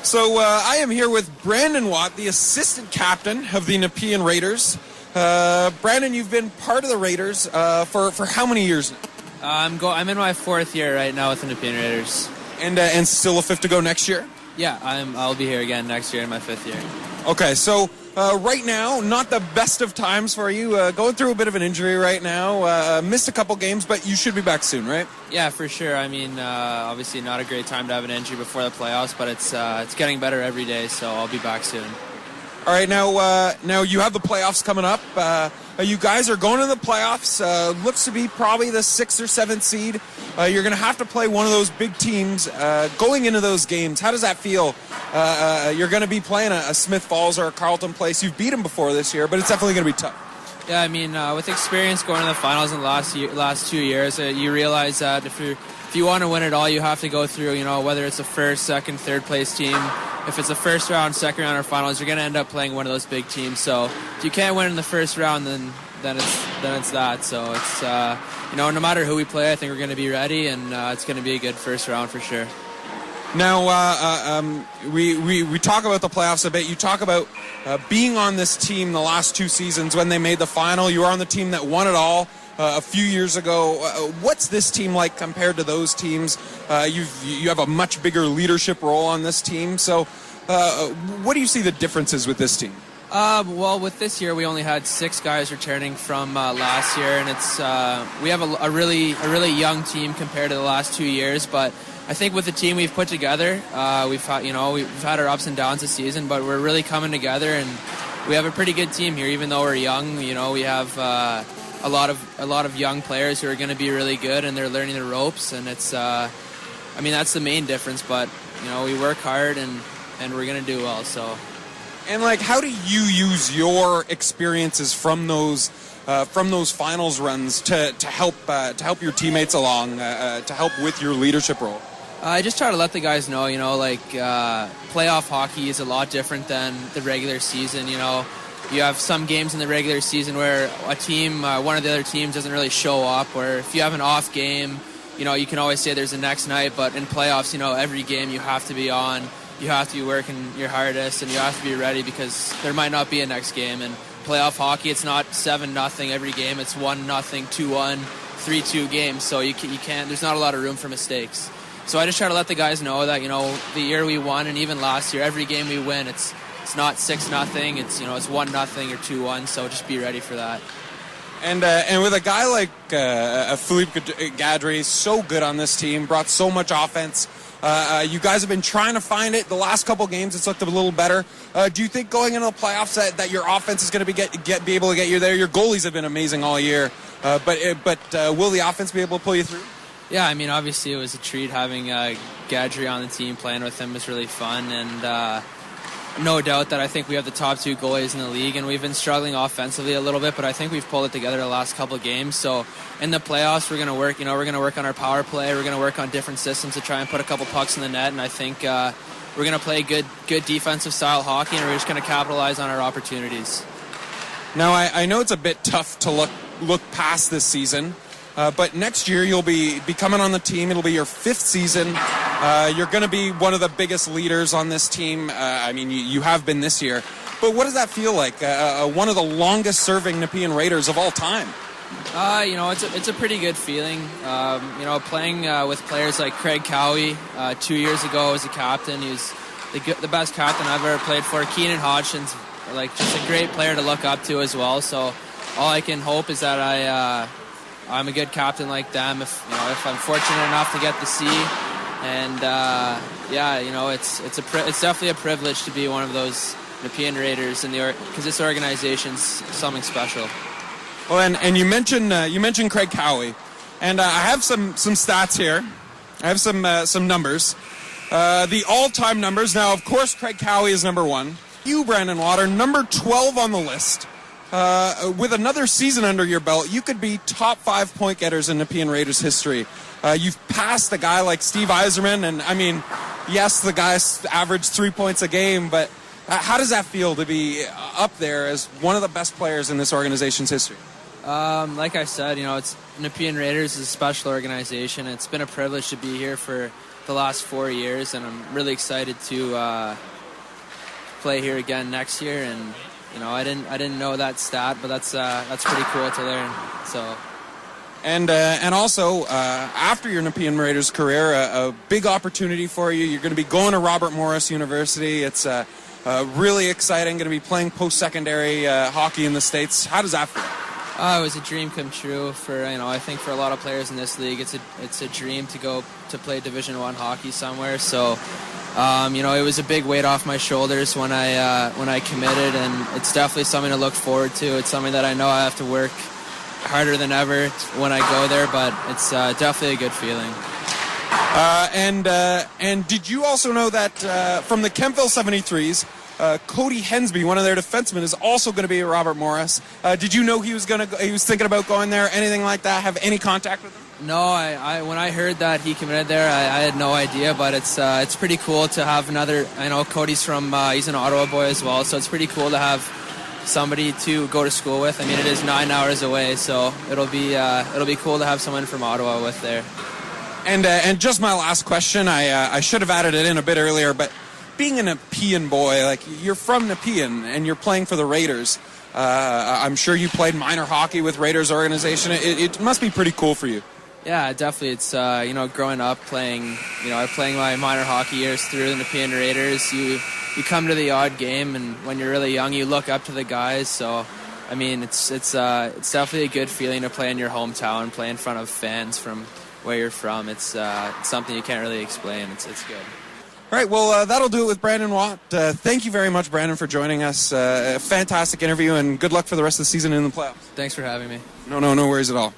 So I am here with Brandon Watt, the assistant captain of the Nepean Raiders. Brandon, you've been part of the Raiders for how many years now? I'm in my 4th year right now with the Nepean Raiders. And still a fifth to go next year? Yeah, I'll be here again next year in my 5th year. Okay, so right now, not the best of times for you. Going through a bit of an injury right now. Missed a couple games, but you should be back soon, right? Yeah, for sure. I mean, obviously not a great time to have an injury before the playoffs, but it's getting better every day, so I'll be back soon. All right, now you have the playoffs coming up. You guys are going to the playoffs. Looks to be probably the 6th or 7th seed. You're going to have to play one of those big teams going into those games. How does that feel? You're going to be playing a Smith Falls or a Carleton Place. You've beat them before this year, but it's definitely going to be tough. Yeah, I mean, with experience going to the finals in the last 2 years, you realize that if you want to win it all, you have to go through, whether it's a first, second, third place team. If it's a first round, second round, or finals, you're going to end up playing one of those big teams. So if you can't win in the first round, then it's that. So it's no matter who we play, I think we're going to be ready, and it's going to be a good first round for sure. Now we talk about the playoffs a bit. You talk about being on this team the last 2 seasons when they made the final. You were on the team that won it all a few years ago. What's this team like compared to those teams? You have a much bigger leadership role on this team. So what do you see the differences with this team? Well, with this year, we only had 6 guys returning from last year, and it's we have a really young team compared to the last 2 years. But I think with the team we've put together, we've had our ups and downs this season, but we're really coming together, and we have a pretty good team here. Even though we're young, we have a lot of young players who are going to be really good, and they're learning the ropes, and it's that's the main difference. But we work hard, and we're going to do well. So. And how do you use your experiences from those finals runs to help your teammates along, to help with your leadership role? I just try to let the guys know, playoff hockey is a lot different than the regular season. You have some games in the regular season where a team, one of the other teams doesn't really show up, or if you have an off game, you can always say there's a next night, but in playoffs, every game you have to be on. You have to be working your hardest, and you have to be ready because there might not be a next game. And playoff hockey, it's not 7-0 every game. It's 1-0, 2-1, 3-2 games. So you can't. There's not a lot of room for mistakes. So I just try to let the guys know that the year we won, and even last year, every game we win, it's not 6-0. It's it's 1-0 or 2-1. So just be ready for that. And with a guy like Philippe Gaudry, so good on this team, brought so much offense. You guys have been trying to find it. The last couple games, it's looked a little better. Do you think going into the playoffs that your offense is going to be able to get you there? Your goalies have been amazing all year, but will the offense be able to pull you through? Yeah, I mean, obviously it was a treat having Gaudry on the team. Playing with him was really fun, and no doubt that I think we have the top 2 goalies in the league, and we've been struggling offensively a little bit, but I think we've pulled it together the last couple of games. So in the playoffs, we're going to work. We're going to work on our power play. We're going to work on different systems to try and put a couple pucks in the net, and I think we're going to play good defensive style hockey, and we're just going to capitalize on our opportunities. Now, I know it's a bit tough to look past this season. But next year you'll be coming on the team. It'll be your 5th season. You're going to be one of the biggest leaders on this team. You have been this year. But what does that feel like? One of the longest-serving Nepean Raiders of all time. It's a pretty good feeling. Playing with players like Craig Cowie 2 years ago as a captain. He was the best captain I've ever played for. Keenan Hodgson's just a great player to look up to as well. So all I can hope is that I'm a good captain like them. If I'm fortunate enough to get to see, and it's definitely a privilege to be one of those Nepean Raiders because this organization's something special. Well, and you mentioned Craig Cowie, and I have some stats here. I have some numbers. The all-time numbers. Now, of course, Craig Cowie is number 1. You, Brandon Watt, number 12 on the list. With another season under your belt, you could be top 5 point getters in Nepean Raiders history. You've passed a guy like Steve Yzerman, and yes, the guy's averaged 3 points a game, but how does that feel to be up there as one of the best players in this organization's history? Like I said, it's Nepean Raiders is a special organization. It's been a privilege to be here for the last 4 years, and I'm really excited to play here again next year. And I didn't know that stat, but that's pretty cool to learn. So. And also, after your Nepean Raiders career, a big opportunity for you. You're going to be going to Robert Morris University. It's really exciting. Going to be playing post-secondary hockey in the States. How does that feel? It was a dream come true for I think for a lot of players in this league. It's a dream to go to play Division I hockey somewhere. So, it was a big weight off my shoulders when I committed, and it's definitely something to look forward to. It's something that I know I have to work harder than ever when I go there, but it's definitely a good feeling. And did you also know that from the Kempville 73s, Cody Hensby, one of their defensemen, is also going to be at Robert Morris? Did you know he was thinking about going there? Anything like that? Have any contact with him? No, I when I heard that he committed there, I had no idea. But it's pretty cool to have another. I know Cody's he's an Ottawa boy as well, so it's pretty cool to have somebody to go to school with. I mean, it is 9 hours away, so it'll be cool to have someone from Ottawa with there. And just my last question, I should have added it in a bit earlier, but being a Nepean boy, like you're from Nepean and you're playing for the Raiders, I'm sure you played minor hockey with Raiders organization. It must be pretty cool for you. Yeah, definitely. It's growing up playing my minor hockey years through the Nepean Raiders. You come to the odd game, and when you're really young, you look up to the guys. So, I mean, it's definitely a good feeling to play in your hometown, play in front of fans from where you're from. It's something you can't really explain. It's good. All right, well, that'll do it with Brandon Watt. Thank you very much, Brandon, for joining us. A fantastic interview, and good luck for the rest of the season in the playoffs. Thanks for having me. No worries at all.